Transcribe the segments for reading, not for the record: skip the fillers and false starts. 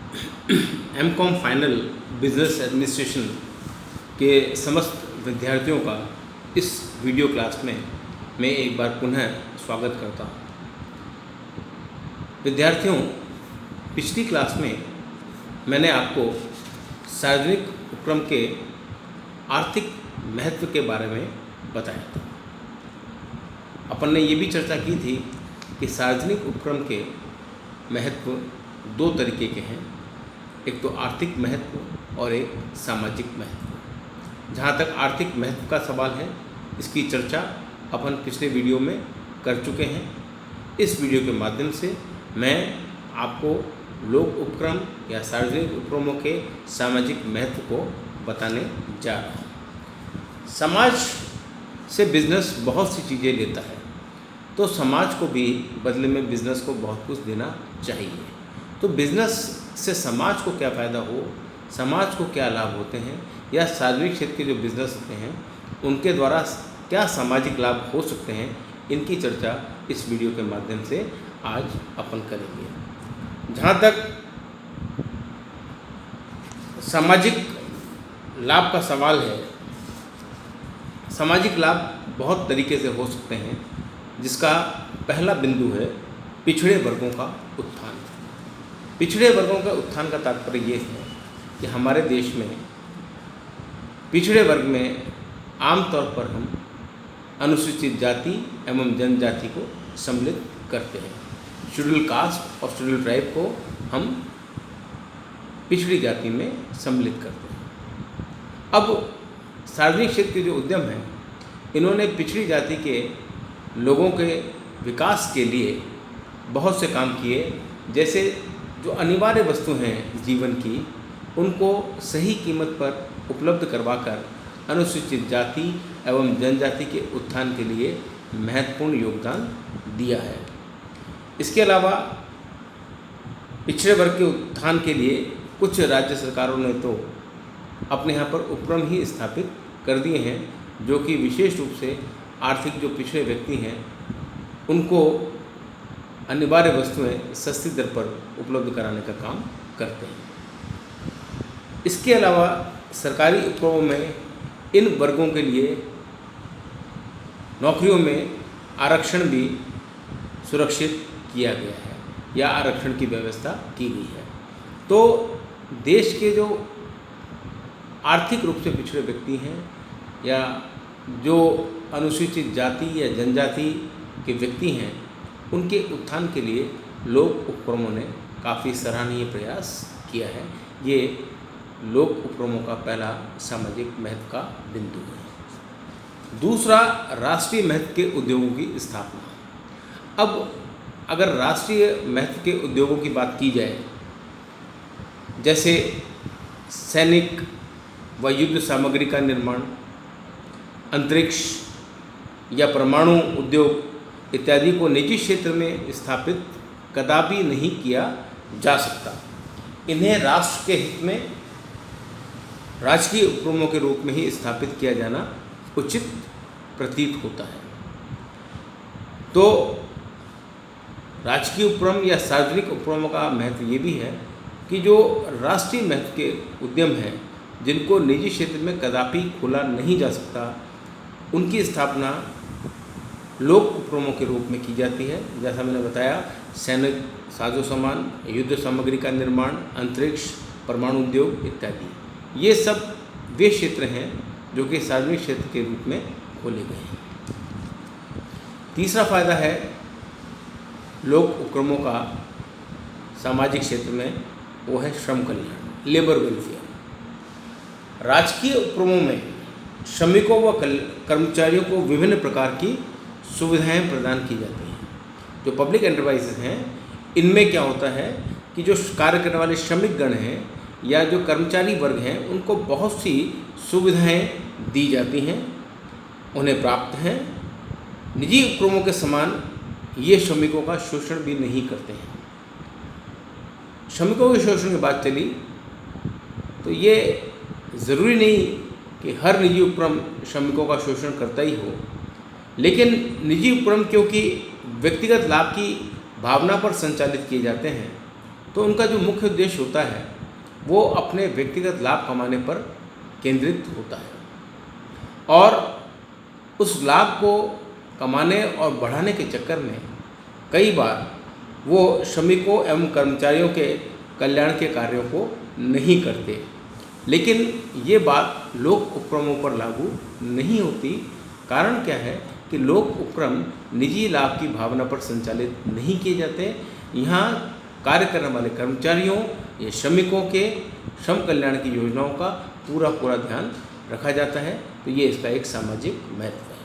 MCom final business administration के समस्त विद्यार्थियों का इस वीडियो क्लास में मैं एक बार पुनः स्वागत करता हूँ। विद्यार्थियों, पिछली क्लास में मैंने आपको सार्वजनिक उपक्रम के आर्थिक महत्व के बारे में बताया था। अपन ने ये भी चर्चा की थी कि सार्वजनिक उपक्रम के महत्व दो तरीके के हैं, एक तो आर्थिक महत्व और एक सामाजिक महत्व। जहाँ तक आर्थिक महत्व का सवाल है, इसकी चर्चा अपन पिछले वीडियो में कर चुके हैं। इस वीडियो के माध्यम से मैं आपको लोक उपक्रम या सार्वजनिक उपक्रमों के सामाजिक महत्व को बताने जा रहा हूँ। समाज से बिजनेस बहुत सी चीज़ें लेता है, तो समाज को भी बदले में बिजनेस को बहुत कुछ देना चाहिए। तो बिजनेस से समाज को क्या फ़ायदा हो, समाज को क्या लाभ होते हैं, या सार्वजनिक क्षेत्र के जो बिजनेस होते हैं उनके द्वारा क्या सामाजिक लाभ हो सकते हैं, इनकी चर्चा इस वीडियो के माध्यम से आज अपन करेंगे। जहाँ तक सामाजिक लाभ का सवाल है, सामाजिक लाभ बहुत तरीके से हो सकते हैं, जिसका पहला बिंदु है पिछड़े वर्गों का उत्थान। पिछड़े वर्गों का उत्थान का तात्पर्य ये है कि हमारे देश में पिछड़े वर्ग में आमतौर पर हम अनुसूचित जाति एवं जनजाति को सम्मिलित करते हैं। शेड्यूल कास्ट और शेड्यूल ट्राइब को हम पिछड़ी जाति में सम्मिलित करते हैं। अब सार्वजनिक क्षेत्र के जो उद्यम हैं, इन्होंने पिछड़ी जाति के लोगों के विकास के लिए बहुत से काम किए। जैसे जो अनिवार्य वस्तु हैं जीवन की, उनको सही कीमत पर उपलब्ध करवाकर अनुसूचित जाति एवं जनजाति के उत्थान के लिए महत्वपूर्ण योगदान दिया है। इसके अलावा पिछड़े वर्ग के उत्थान के लिए कुछ राज्य सरकारों ने तो अपने यहाँ पर उपक्रम ही स्थापित कर दिए हैं, जो कि विशेष रूप से आर्थिक जो पिछड़े व्यक्ति हैं उनको अनिवार्य वस्तुएं सस्ती दर पर उपलब्ध कराने का काम करते हैं। इसके अलावा सरकारी उपक्रमों में इन वर्गों के लिए नौकरियों में आरक्षण भी सुरक्षित किया गया है या आरक्षण की व्यवस्था की गई है। तो देश के जो आर्थिक रूप से पिछड़े व्यक्ति हैं या जो अनुसूचित जाति या जनजाति के व्यक्ति हैं, उनके उत्थान के लिए लोक उपक्रमों ने काफ़ी सराहनीय प्रयास किया है। ये लोक उपक्रमों का पहला सामाजिक महत्व का बिंदु है। दूसरा, राष्ट्रीय महत्व के उद्योगों की स्थापना। अब अगर राष्ट्रीय महत्व के उद्योगों की बात की जाए, जैसे सैनिक व युद्ध सामग्री का निर्माण, अंतरिक्ष या परमाणु उद्योग इत्यादि को निजी क्षेत्र में स्थापित कदापि नहीं किया जा सकता। इन्हें राष्ट्र के हित में राजकीय उपक्रमों के रूप में ही स्थापित किया जाना उचित प्रतीत होता है। तो राजकीय उपक्रम या सार्वजनिक उपक्रमों का महत्व ये भी है कि जो राष्ट्रीय महत्व के उद्यम हैं, जिनको निजी क्षेत्र में कदापि खोला नहीं जा सकता, उनकी स्थापना लोक उपक्रमों के रूप में की जाती है। जैसा मैंने बताया, सैनिक साजो सामान, युद्ध सामग्री का निर्माण, अंतरिक्ष, परमाणु उद्योग इत्यादि, ये सब वे क्षेत्र हैं जो कि सार्वजनिक क्षेत्र के रूप में खोले गए हैं। तीसरा फायदा है लोक उपक्रमों का सामाजिक क्षेत्र में, वो है श्रम कल्याण, लेबर वेलफेयर। राजकीय उपक्रमों में श्रमिकों व कर्मचारियों को विभिन्न प्रकार की सुविधाएं प्रदान की जाती हैं। जो पब्लिक एंटरप्राइजेज हैं, इनमें क्या होता है कि जो कार्य करने वाले श्रमिक गण हैं या जो कर्मचारी वर्ग हैं, उनको बहुत सी सुविधाएं दी जाती हैं, उन्हें प्राप्त हैं। निजी उपक्रमों के समान ये श्रमिकों का शोषण भी नहीं करते हैं। श्रमिकों के शोषण की बात चली तो ये ज़रूरी नहीं कि हर निजी उपक्रम श्रमिकों का शोषण करता ही हो, लेकिन निजी उपक्रम क्योंकि व्यक्तिगत लाभ की भावना पर संचालित किए जाते हैं, तो उनका जो मुख्य उद्देश्य होता है वो अपने व्यक्तिगत लाभ कमाने पर केंद्रित होता है और उस लाभ को कमाने और बढ़ाने के चक्कर में कई बार वो श्रमिकों एवं कर्मचारियों के कल्याण के कार्यों को नहीं करते। लेकिन ये बात लोक उपक्रमों पर लागू नहीं होती। कारण क्या है कि लोक उपक्रम निजी लाभ की भावना पर संचालित नहीं किए जाते। यहाँ कार्य करने वाले कर्मचारियों या श्रमिकों के श्रम कल्याण की योजनाओं का पूरा ध्यान रखा जाता है। तो ये इसका एक सामाजिक महत्व है।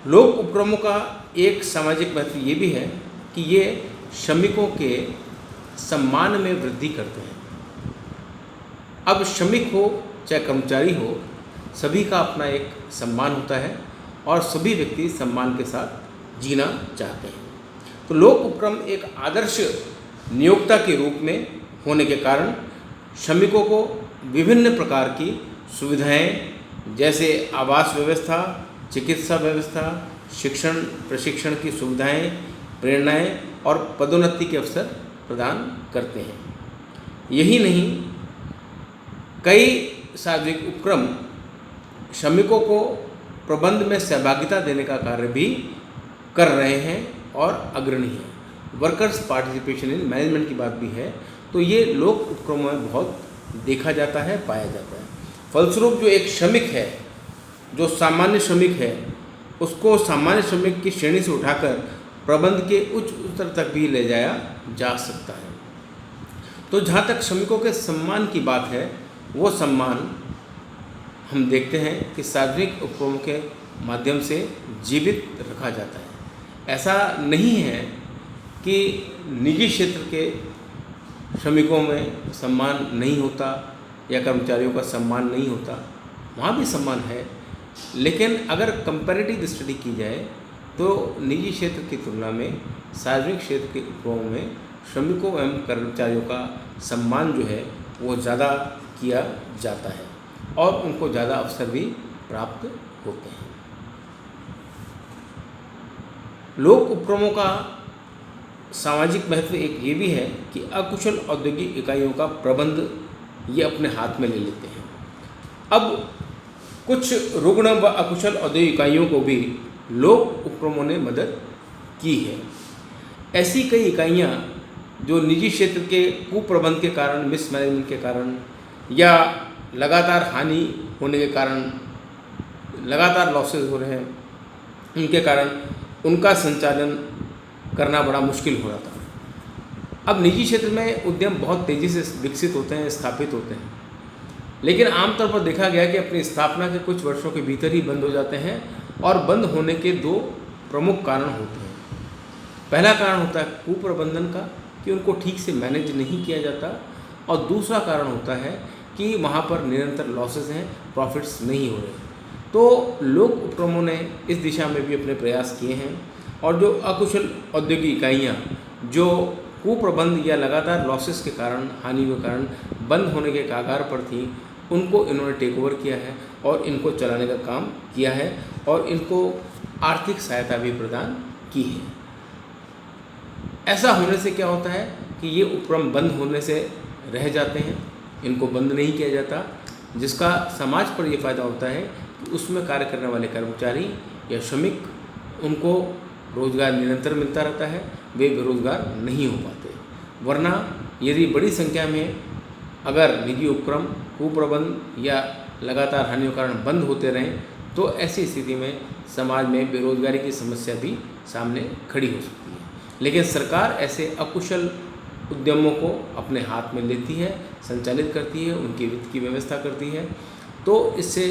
लोक उपक्रमों का एक सामाजिक महत्व ये भी है कि ये श्रमिकों के सम्मान में वृद्धि करते हैं। अब श्रमिक हो चाहे कर्मचारी हो, सभी का अपना एक सम्मान होता है और सभी व्यक्ति सम्मान के साथ जीना चाहते हैं। तो लोक उपक्रम एक आदर्श नियोक्ता के रूप में होने के कारण श्रमिकों को विभिन्न प्रकार की सुविधाएं जैसे आवास व्यवस्था, चिकित्सा व्यवस्था, शिक्षण प्रशिक्षण की सुविधाएं, प्रेरणाएं और पदोन्नति के अवसर प्रदान करते हैं। यही नहीं, कई सार्वजनिक उपक्रम श्रमिकों को प्रबंध में सहभागिता देने का कार्य भी कर रहे हैं और अग्रणी हैं। वर्कर्स पार्टिसिपेशन इन मैनेजमेंट की बात भी है। तो ये लोक उपक्रमों में बहुत देखा जाता है, पाया जाता है। फलस्वरूप जो एक श्रमिक है, जो सामान्य श्रमिक है, उसको सामान्य श्रमिक की श्रेणी से उठाकर प्रबंध के उच्च स्तर तक भी ले जाया जा सकता है। तो जहाँ तक श्रमिकों के सम्मान की बात है, वो सम्मान हम देखते हैं कि सार्वजनिक उपक्रमों के माध्यम से जीवित रखा जाता है। ऐसा नहीं है कि निजी क्षेत्र के श्रमिकों में सम्मान नहीं होता या कर्मचारियों का सम्मान नहीं होता, वहाँ भी सम्मान है। लेकिन अगर कंपैरेटिव स्टडी की जाए तो निजी क्षेत्र की तुलना में सार्वजनिक क्षेत्र के उपक्रमों में श्रमिकों एवं कर्मचारियों का सम्मान जो है वो ज़्यादा किया जाता है और उनको ज़्यादा अवसर भी प्राप्त होते हैं। लोक उपक्रमों का सामाजिक महत्व एक ये भी है कि अकुशल औद्योगिक इकाइयों का प्रबंध ये अपने हाथ में ले लेते हैं। अब कुछ रुग्ण व अकुशल औद्योगिक इकाइयों को भी लोक उपक्रमों ने मदद की है। ऐसी कई इकाइयाँ जो निजी क्षेत्र के कुप्रबंध के कारण, मिसमैनेजमेंट के कारण या लगातार हानि होने के कारण, लगातार लॉसेस हो रहे हैं, उनके कारण उनका संचालन करना बड़ा मुश्किल हो रहा था। अब निजी क्षेत्र में उद्यम बहुत तेज़ी से विकसित होते हैं, स्थापित होते हैं, लेकिन आमतौर पर देखा गया कि अपनी स्थापना के कुछ वर्षों के भीतर ही बंद हो जाते हैं। और बंद होने के दो प्रमुख कारण होते हैं। पहला कारण होता है कुप्रबंधन का, कि उनको ठीक से मैनेज नहीं किया जाता, और दूसरा कारण होता है कि वहाँ पर निरंतर लॉसेस हैं, प्रॉफिट्स नहीं हो रहे। तो लोक उपक्रमों ने इस दिशा में भी अपने प्रयास किए हैं और जो अकुशल औद्योगिक इकाइयाँ जो कुप्रबंध या लगातार लॉसेस के कारण, हानि के कारण बंद होने के कगार पर थी, उनको इन्होंने टेक ओवर किया है और इनको चलाने का काम किया है और इनको आर्थिक सहायता भी प्रदान की है। ऐसा होने से क्या होता है कि ये उपक्रम बंद होने से रह जाते हैं, इनको बंद नहीं किया जाता, जिसका समाज पर ये फ़ायदा होता है कि उसमें कार्य करने वाले कर्मचारी या श्रमिक, उनको रोज़गार निरंतर मिलता रहता है, वे बेरोज़गार नहीं हो पाते। वरना यदि बड़ी संख्या में अगर निजी उपक्रम कुप्रबंध या लगातार हानियों के कारण बंद होते रहें तो ऐसी स्थिति में समाज में बेरोज़गारी की समस्या भी सामने खड़ी हो सकती है। लेकिन सरकार ऐसे अकुशल उद्यमों को अपने हाथ में लेती है, संचालित करती है, उनकी वित्त की व्यवस्था करती है, तो इससे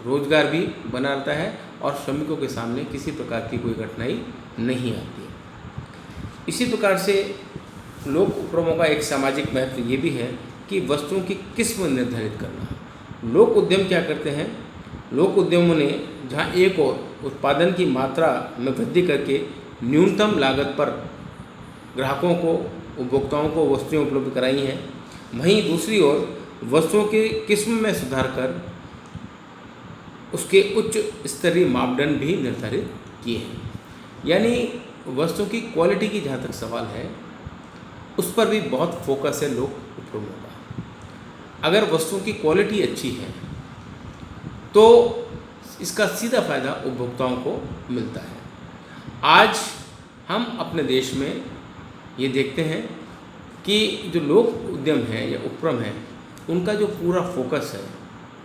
रोज़गार भी बना रहता है और श्रमिकों के सामने किसी प्रकार की कोई कठिनाई नहीं आती है। इसी प्रकार से लोक उपक्रमों का एक सामाजिक महत्व ये भी है कि वस्तुओं की किस्म निर्धारित करना। लोक उद्यम क्या करते हैं? लोक उद्यमों ने जहाँ एक ओर उत्पादन की मात्रा में वृद्धि करके न्यूनतम लागत पर ग्राहकों को, उपभोक्ताओं को वस्तुएं उपलब्ध कराई हैं, वहीं दूसरी ओर वस्तुओं की किस्म में सुधार कर उसके उच्च स्तरीय मापदंड भी निर्धारित किए हैं। यानी वस्तुओं की क्वालिटी की जहाँ तक सवाल है, उस पर भी बहुत फोकस है लोक उपक्रमों का। अगर वस्तुओं की क्वालिटी अच्छी है तो इसका सीधा फायदा उपभोक्ताओं को मिलता है। आज हम अपने देश में ये देखते हैं कि जो लोक उद्यम है या उपक्रम है, उनका जो पूरा फोकस है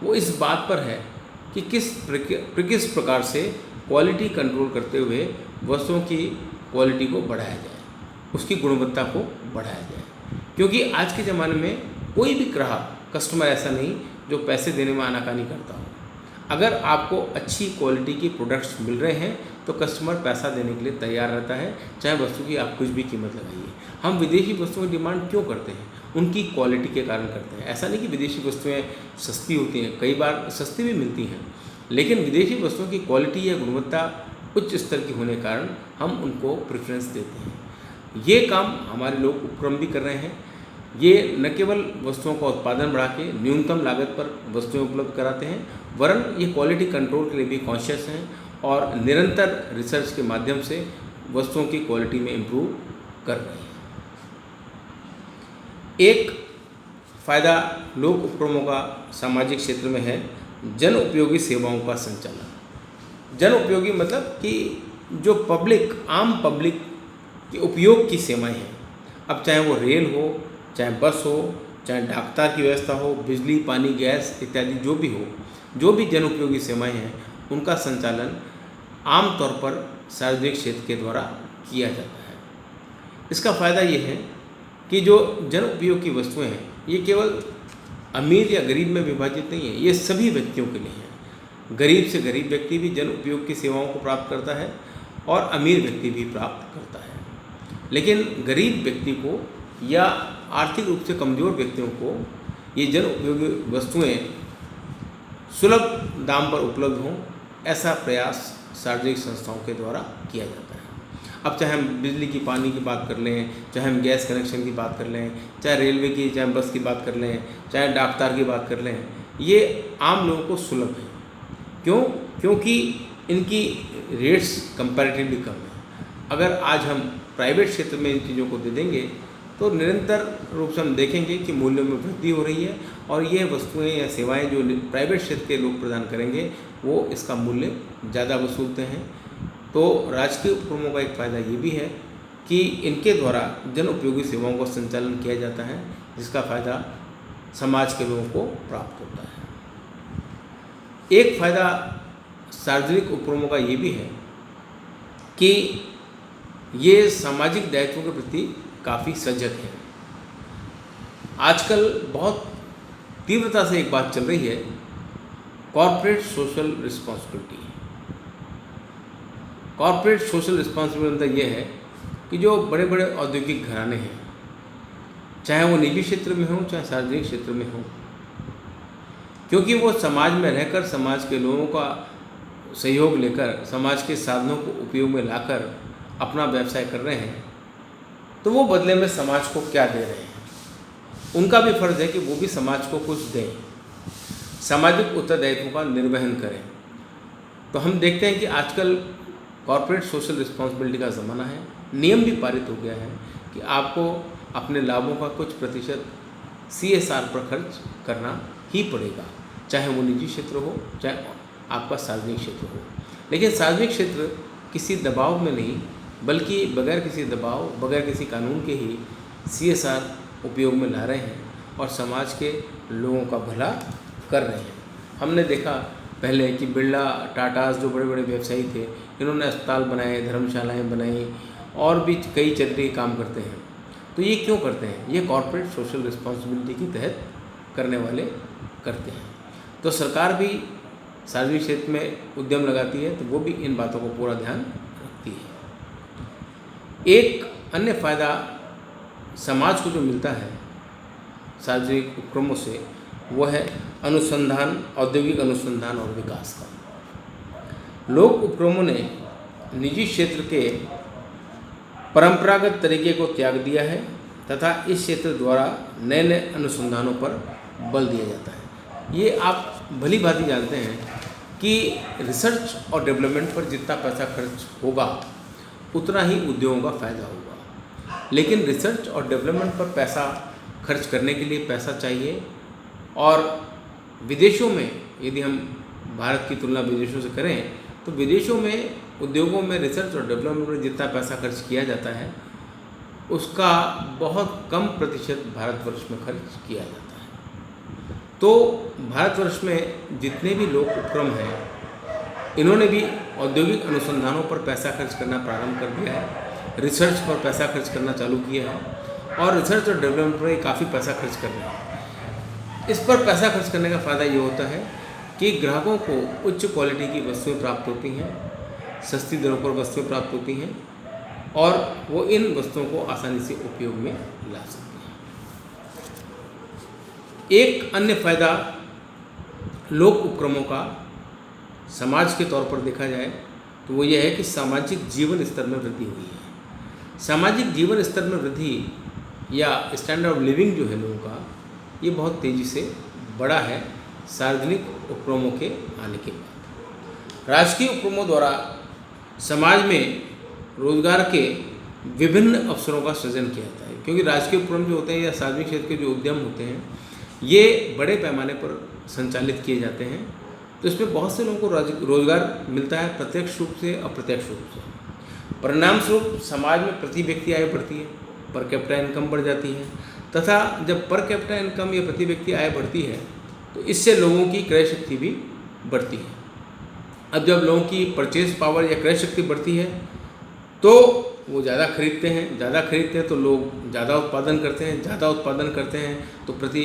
वो इस बात पर है कि किस प्रकार से क्वालिटी कंट्रोल करते हुए वस्तुओं की क्वालिटी को बढ़ाया जाए, उसकी गुणवत्ता को बढ़ाया जाए। क्योंकि आज के ज़माने में कोई भी ग्राहक कस्टमर ऐसा नहीं जो पैसे देने में आनाकानी करता हो। अगर आपको अच्छी क्वालिटी की प्रोडक्ट्स मिल रहे हैं तो कस्टमर पैसा देने के लिए तैयार रहता है, चाहे वस्तु की आप कुछ भी कीमत लगाइए। हम विदेशी वस्तुओं की डिमांड क्यों करते हैं? उनकी क्वालिटी के कारण करते हैं। ऐसा नहीं कि विदेशी वस्तुएं सस्ती होती हैं, कई बार सस्ती भी मिलती हैं, लेकिन विदेशी वस्तुओं की क्वालिटी या गुणवत्ता उच्च स्तर की होने के कारण हम उनको प्रेफरेंस देते हैं। ये काम हमारे लोग उपक्रम भी कर रहे हैं। ये न केवल वस्तुओं का उत्पादन बढ़ा के न्यूनतम लागत पर वस्तुएं उपलब्ध कराते हैं, वरन ये क्वालिटी कंट्रोल के लिए भी कॉन्शियस हैं और निरंतर रिसर्च के माध्यम से वस्तुओं की क्वालिटी में इम्प्रूव कर रहे हैं। एक फ़ायदा लोक उपक्रमों का सामाजिक क्षेत्र में है जन उपयोगी सेवाओं का संचालन। जन उपयोगी मतलब कि जो आम पब्लिक के उपयोग की सेवाएं हैं, अब चाहे वो रेल हो, चाहे बस हो, चाहे डाकतार की व्यवस्था हो, बिजली, पानी, गैस इत्यादि जो भी जन उपयोगी सेवाएं हैं, उनका संचालन आमतौर पर सार्वजनिक क्षेत्र के द्वारा किया जाता है। इसका फ़ायदा ये है कि जो जन उपयोग की वस्तुएं हैं ये केवल अमीर या गरीब में विभाजित नहीं है, ये सभी व्यक्तियों के लिए हैं। गरीब से गरीब व्यक्ति भी जन उपयोग की सेवाओं को प्राप्त करता है और अमीर व्यक्ति भी प्राप्त करता है। लेकिन गरीब व्यक्ति को या आर्थिक रूप से कमज़ोर व्यक्तियों को ये जन उपयोगी वस्तुएं सुलभ दाम पर उपलब्ध हों, ऐसा प्रयास सार्वजनिक संस्थाओं के द्वारा किया जाता है। अब चाहे हम बिजली की, पानी की बात कर लें, चाहे हम गैस कनेक्शन की बात कर लें, चाहे रेलवे की, चाहे बस की बात कर लें, चाहे डाकतार की बात कर लें, ये आम लोगों को सुलभ है। क्यों? क्योंकि इनकी रेट्स कंपैरेटिवली कम है। अगर आज हम प्राइवेट क्षेत्र में इन चीज़ों को दे देंगे तो निरंतर रूप से हम देखेंगे कि मूल्यों में वृद्धि हो रही है और ये वस्तुएं या सेवाएं जो प्राइवेट क्षेत्र के लोग प्रदान करेंगे वो इसका मूल्य ज़्यादा वसूलते हैं। तो राजकीय उपक्रमों का एक फ़ायदा ये भी है कि इनके द्वारा जन उपयोगी सेवाओं का संचालन किया जाता है, जिसका फ़ायदा समाज के लोगों को प्राप्त होता है। एक फ़ायदा सार्वजनिक उपक्रमों का ये भी है कि ये सामाजिक दायित्वों के प्रति काफ़ी सजग है। आजकल बहुत तीव्रता से एक बात चल रही है, corporate social responsibility. Corporate social responsibility मतलब ये है कि जो बड़े बड़े औद्योगिक घराने हैं, चाहे वो निजी क्षेत्र में हो चाहे सार्वजनिक क्षेत्र में हो, क्योंकि वो समाज में रहकर समाज के लोगों का सहयोग लेकर समाज के साधनों को उपयोग में लाकर अपना व्यवसाय कर रहे हैं, तो वो बदले में समाज को क्या दे रहे हैं। उनका भी फ़र्ज़ है कि वो भी समाज को कुछ दें, सामाजिक उत्तरदायित्व का निर्वहन करें। तो हम देखते हैं कि आजकल कॉर्पोरेट सोशल रिस्पॉन्सिबिलिटी का ज़माना है। नियम भी पारित हो गया है कि आपको अपने लाभों का कुछ प्रतिशत CSR पर खर्च करना ही पड़ेगा, चाहे वो निजी क्षेत्र हो चाहे आपका सार्वजनिक क्षेत्र हो। लेकिन सार्वजनिक क्षेत्र किसी दबाव में नहीं, बल्कि बगैर किसी दबाव, बगैर किसी कानून के ही CSR उपयोग में ला रहे हैं और समाज के लोगों का भला कर रहे हैं। हमने देखा पहले कि बिरला, टाटास जो बड़े बड़े व्यवसायी थे, इन्होंने अस्पताल बनाए, धर्मशालाएं बनाई और भी कई चैरिटी काम करते हैं। तो ये क्यों करते हैं? ये कॉर्पोरेट सोशल रिस्पॉन्सिबिलिटी के तहत करने वाले करते हैं। तो सरकार भी सार्वजनिक क्षेत्र में उद्यम लगाती है तो वो भी इन बातों को पूरा ध्यान रखती है। एक अन्य फ़ायदा समाज को जो मिलता है सार्वजनिक उपक्रमों से, वो है अनुसंधान, औद्योगिक अनुसंधान और विकास का। लोक उपक्रमों ने निजी क्षेत्र के परंपरागत तरीके को त्याग दिया है तथा इस क्षेत्र द्वारा नए नए अनुसंधानों पर बल दिया जाता है। ये आप भली भांति जानते हैं कि रिसर्च और डेवलपमेंट पर जितना पैसा खर्च होगा उतना ही उद्योगों का फ़ायदा होगा। लेकिन रिसर्च और डेवलपमेंट पर पैसा खर्च करने के लिए पैसा चाहिए। और विदेशों में यदि हम भारत की तुलना विदेशों से करें तो विदेशों में उद्योगों में रिसर्च और डेवलपमेंट में जितना पैसा खर्च किया जाता है उसका बहुत कम प्रतिशत भारतवर्ष में खर्च किया जाता है। तो भारतवर्ष में जितने भी लोक उपक्रम हैं इन्होंने भी औद्योगिक अनुसंधानों पर पैसा खर्च करना प्रारंभ कर दिया है, रिसर्च पर पैसा खर्च करना चालू किया है और रिसर्च और डेवलपमेंट पर काफ़ी पैसा खर्च कर रहे हैं। इस पर पैसा खर्च करने का फ़ायदा ये होता है कि ग्राहकों को उच्च क्वालिटी की वस्तुएं प्राप्त होती हैं, सस्ती दरों पर वस्तुएं प्राप्त होती हैं और वो इन वस्तुओं को आसानी से उपयोग में ला सकते हैं। एक अन्य फायदा लोक उपक्रमों का समाज के तौर पर देखा जाए तो वो ये है कि सामाजिक जीवन स्तर में वृद्धि हुई है। सामाजिक जीवन स्तर में वृद्धि या स्टैंडर्ड ऑफ लिविंग जो है लोगों का, ये बहुत तेज़ी से बढ़ा है सार्वजनिक उपक्रमों के आने के बाद। राजकीय उपक्रमों द्वारा समाज में रोजगार के विभिन्न अवसरों का सृजन किया जाता है, क्योंकि राजकीय उपक्रम जो होते हैं या सार्वजनिक क्षेत्र के जो उद्यम होते हैं ये बड़े पैमाने पर संचालित किए जाते हैं। तो इसमें बहुत से लोगों को रोजगार मिलता है, प्रत्यक्ष रूप से अप्रत्यक्ष रूप से। परिणाम स्वरूप समाज में प्रति व्यक्ति आय बढ़ती है, पर कैपिटा इनकम बढ़ जाती है तथा जब पर कैपिटा इनकम या प्रति व्यक्ति आय बढ़ती है तो इससे लोगों की क्रय शक्ति भी बढ़ती है। अब जब लोगों की परचेज पावर या क्रय शक्ति बढ़ती है तो वो ज़्यादा खरीदते हैं तो लोग ज़्यादा उत्पादन करते हैं तो प्रति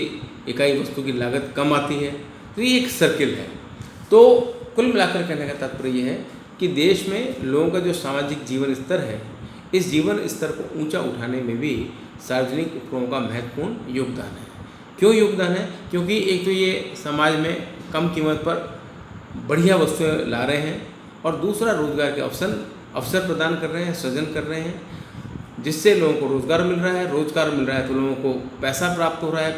इकाई वस्तु की लागत कम आती है। तो ये एक सर्किल है। तो कुल मिलाकर कहने का तात्पर्य ये है कि देश में लोगों का जो सामाजिक जीवन स्तर है, इस जीवन स्तर को ऊंचा उठाने में भी सार्वजनिक उपक्रमों का महत्वपूर्ण योगदान है। क्यों योगदान है? क्योंकि एक तो ये समाज में कम कीमत पर बढ़िया वस्तुएं ला रहे हैं और दूसरा रोजगार के अवसर प्रदान कर रहे हैं, सृजन कर रहे हैं, जिससे लोगों को रोजगार मिल रहा है तो लोगों को पैसा प्राप्त हो रहा है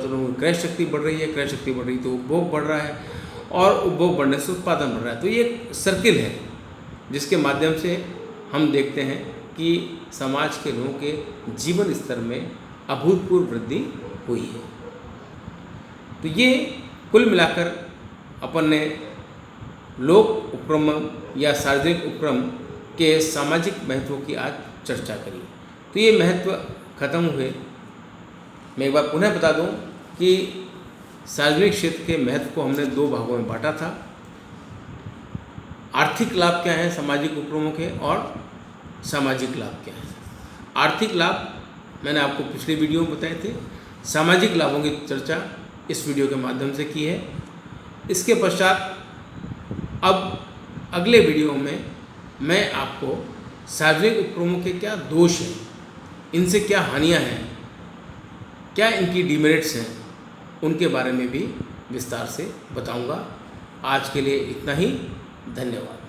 तो लोगों की क्रय शक्ति बढ़ रही है तो उपभोग बढ़ रहा है और उपभोग बढ़ने से उत्पादन बढ़ रहा है। तो ये एक सर्किल है जिसके माध्यम से हम देखते हैं कि समाज के लोगों के जीवन स्तर में अभूतपूर्व वृद्धि हुई है। तो ये कुल मिलाकर अपन ने लोक उपक्रम या सार्वजनिक उपक्रम के सामाजिक महत्व की आज चर्चा करी। तो ये महत्व खत्म हुए। मैं एक बार पुनः बता दूं कि सार्वजनिक क्षेत्र के महत्व को हमने दो भागों में बांटा था। आर्थिक लाभ क्या है सामाजिक उपक्रमों के और सामाजिक लाभ क्या है। आर्थिक लाभ मैंने आपको पिछले वीडियो में बताए थे, सामाजिक लाभों की चर्चा इस वीडियो के माध्यम से की है। इसके पश्चात अब अगले वीडियो में मैं आपको सार्वजनिक उपक्रमों के क्या दोष हैं, इनसे क्या हानियां हैं, क्या इनकी डिमेरिट्स हैं, उनके बारे में भी विस्तार से बताऊंगा। आज के लिए इतना ही। धन्यवाद।